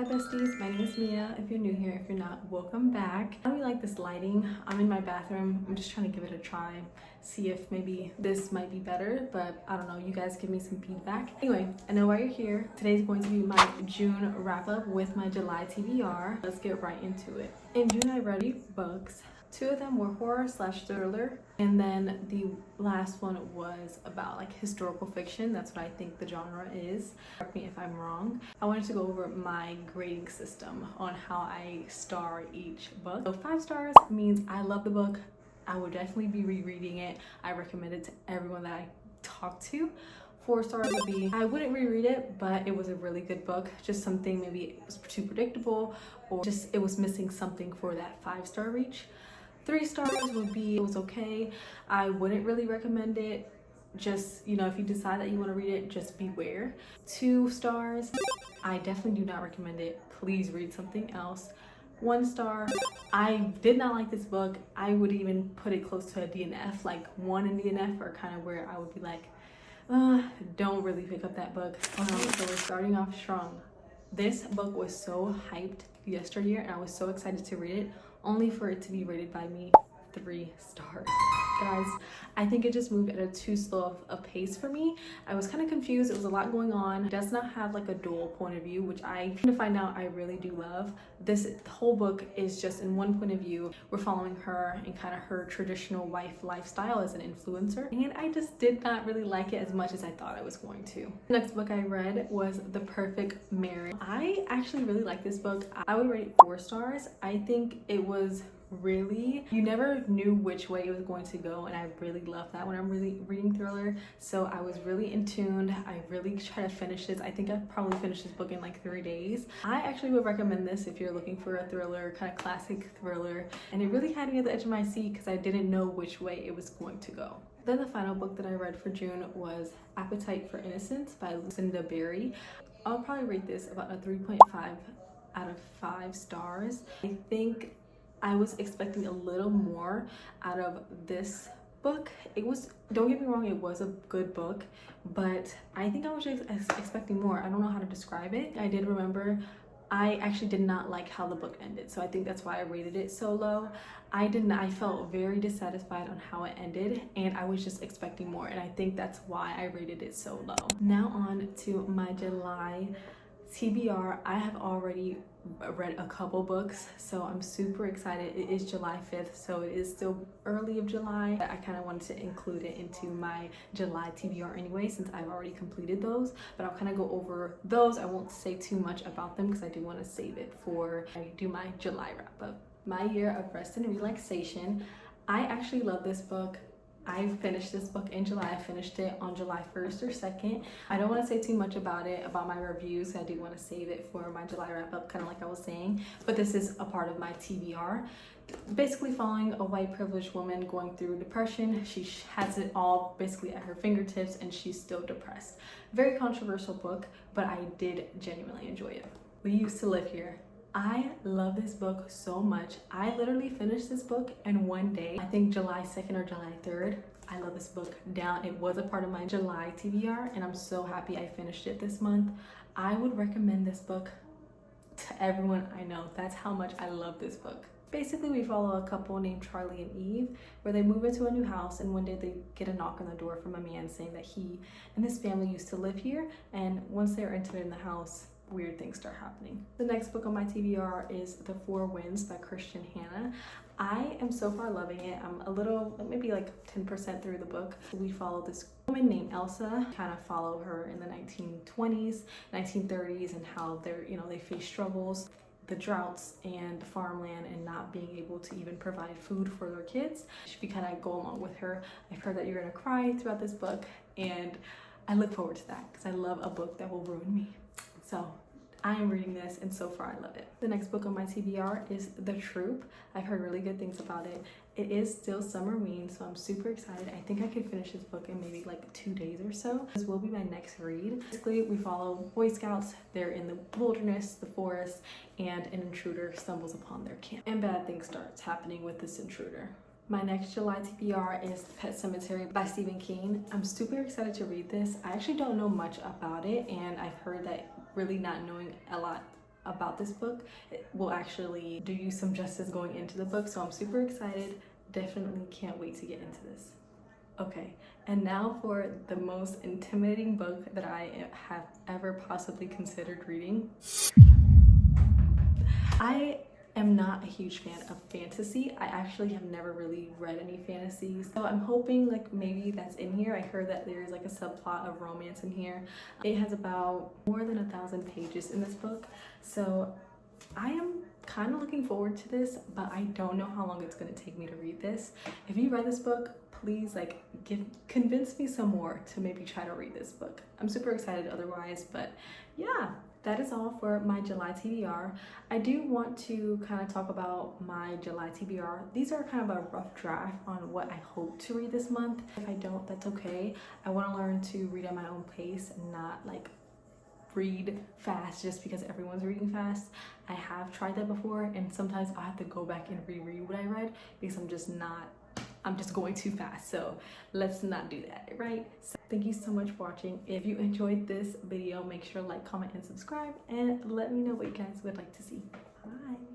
besties, my name is Mia. If you're new here, if you're not, welcome back. I really like this lighting. I'm in my bathroom. I'm just trying to give it a try, see if maybe this might be better, but I don't know. You guys give me some feedback. Anyway, I know why you're here. Today's going to be my June wrap up with my July TBR. Let's get right into it. In June, I read 8 books. 2 of them were horror/thriller, and then the last one was about like historical fiction. That's what I think the genre is. Correct me if I'm wrong. I wanted to go over my grading system on how I star each book. So 5 stars means I love the book. I would definitely be rereading it. I recommend it to everyone that I talk to. 4 stars would be I wouldn't reread it, but it was a really good book. Just something maybe it was too predictable, or just it was missing something for that 5-star reach. 3 stars would be it was okay. I wouldn't really recommend it. Just, you know, if you decide that you want to read it, just beware. 2 stars, I definitely do not recommend it. Please read something else. 1 star, I did not like this book. I would even put it close to a DNF, like 1 in DNF, or kind of where I would be like, don't really pick up that book. So we're starting off strong. This book was so hyped yesteryear, and I was so excited to read it, only for it to be rated by me 3 stars. Guys, I think it just moved at a too slow of a pace for me. I was kind of confused. It was a lot going on. It does not have like a dual point of view, which I kind of find out I really do love. The whole book is just in one point of view. We're following her and kind of her traditional wife lifestyle as an influencer, and I just did not really like it as much as I thought I was going to. The next book I read was The Perfect Marriage. I actually really like this book. I would rate it 4 stars. I think it was really, you never knew which way it was going to go, and I really love that when I'm really reading thriller. So I was really in tune. I really try to finish this. I think I probably finished this book in like 3 days. I actually would recommend this if you're looking for a thriller, kind of classic thriller, and it really had me at the edge of my seat because I didn't know which way it was going to go. Then the final book that I read for June was Appetite for Innocence by Lucinda Berry. I'll probably rate this about a 3.5 out of 5 stars. I think I was expecting a little more out of this book. It was, don't get me wrong, it was a good book, but I think I was just expecting more. I don't know how to describe it. I did remember I actually did not like how the book ended, so I think that's why I rated it so low. I felt very dissatisfied on how it ended, and I was just expecting more, and I think that's why I rated it so low. Now on to my July TBR. I have already read a couple books, so I'm super excited. It is July 5th, so it is still early of July. I kind of wanted to include it into my July TBR anyway, since I've already completed those, but I'll kind of go over those. I won't say too much about them because I do want to save it for I do my July wrap up. My Year of Rest and Relaxation. I actually love this book. I finished this book in July. I finished it on July 1st or 2nd. I don't want to say too much about it, about my reviews. I do want to save it for my July wrap up, kind of like I was saying, but this is a part of my TBR. Basically following a white privileged woman going through depression. She has it all basically at her fingertips, and she's still depressed. Very controversial book, but I did genuinely enjoy it. We Used to Live Here. I love this book so much. I literally finished this book in one day. I think July 2nd or July 3rd. I love this book down. It was a part of my July TBR, and I'm so happy I finished it this month. I would recommend this book to everyone I know. That's how much I love this book. Basically, we follow a couple named Charlie and Eve, where they move into a new house, and one day they get a knock on the door from a man saying that he and his family used to live here, and once they're entered in the house, weird things start happening. The next book on my TBR is The Four Winds by Christian Hannah. I am so far loving it. I'm a little, maybe like 10% through the book. We follow this woman named Elsa, kind of follow her in the 1920s, 1930s, and how they face struggles, the droughts and the farmland, and not being able to even provide food for their kids. We kind of go along with her. I've heard that you're gonna cry throughout this book, and I look forward to that because I love a book that will ruin me. So I am reading this, and so far I love it. The next book on my TBR is The Troop. I've heard really good things about it. It is still summerween, so I'm super excited. I think I could finish this book in maybe like 2 days or so. This will be my next read. Basically, we follow Boy Scouts. They're in the wilderness, the forest, and an intruder stumbles upon their camp. And bad things starts happening with this intruder. My next July TBR is Pet Sematary by Stephen King. I'm super excited to read this. I actually don't know much about it, and I've heard that really not knowing a lot about this book will actually do you some justice going into the book. So I'm super excited. Definitely can't wait to get into this. Okay, and now for the most intimidating book that I have ever possibly considered reading. I am not a huge fan of fantasy. I actually have never really read any fantasies. So I'm hoping like maybe that's in here. I heard that there's like a subplot of romance in here. It has about more than 1,000 pages in this book. So I am kind of looking forward to this, but I don't know how long it's going to take me to read this. If you read this book, please like convince me some more to maybe try to read this book. I'm super excited otherwise, but yeah, that is all for my July TBR. I do want to kind of talk about my July TBR. These are kind of a rough draft on what I hope to read this month. If I don't, that's okay. I want to learn to read at my own pace and not like read fast just because everyone's reading fast. I have tried that before, and sometimes I have to go back and reread what I read because I'm just going too fast. So let's not do that, right? So thank you so much for watching. If you enjoyed this video, make sure to like, comment, and subscribe, and let me know what you guys would like to see. Bye.